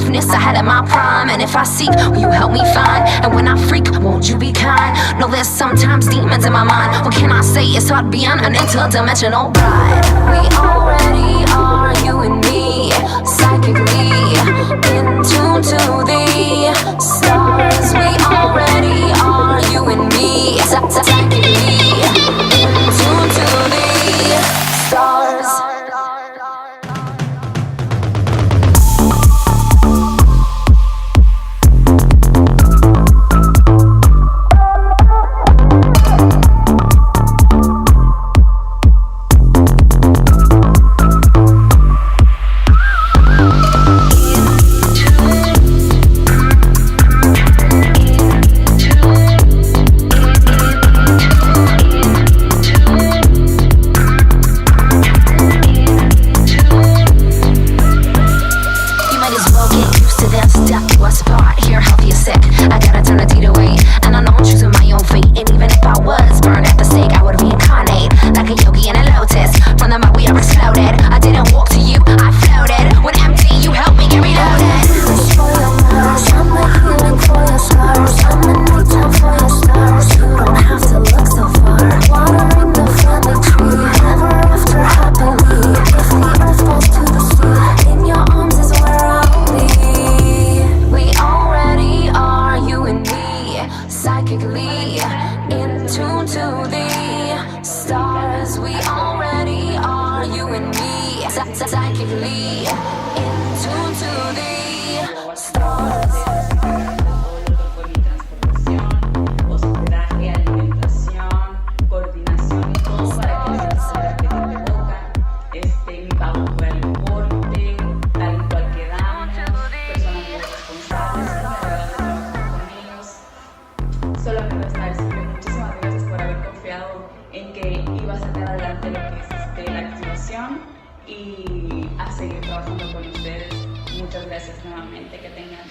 aloofness I had at my prime. And if I seek, will you help me find? And when I freak, won't you be kind? No, there's sometimes demons in my mind. What can I say? It's hard beyond an interdimensional ride. We already are, you and me, psychically in tune to the stars. We already are, you and me, psychically in tune to the stars. Psychically in tune to the stars. We already are, you and me, psychically in tune to the stars. Con mi transportación, hospedaje, alimentación, coordinación y todo para que la persona que te boca mi pago por el porte, tal cual quedamos, personas muy responsables, encargadas de trabajar con ellos. Solo me resta decirle muchísimas gracias por haber confiado en que iba a sacar adelante lo que es la activación y a seguir trabajando con ustedes. Muchas gracias nuevamente, que tengan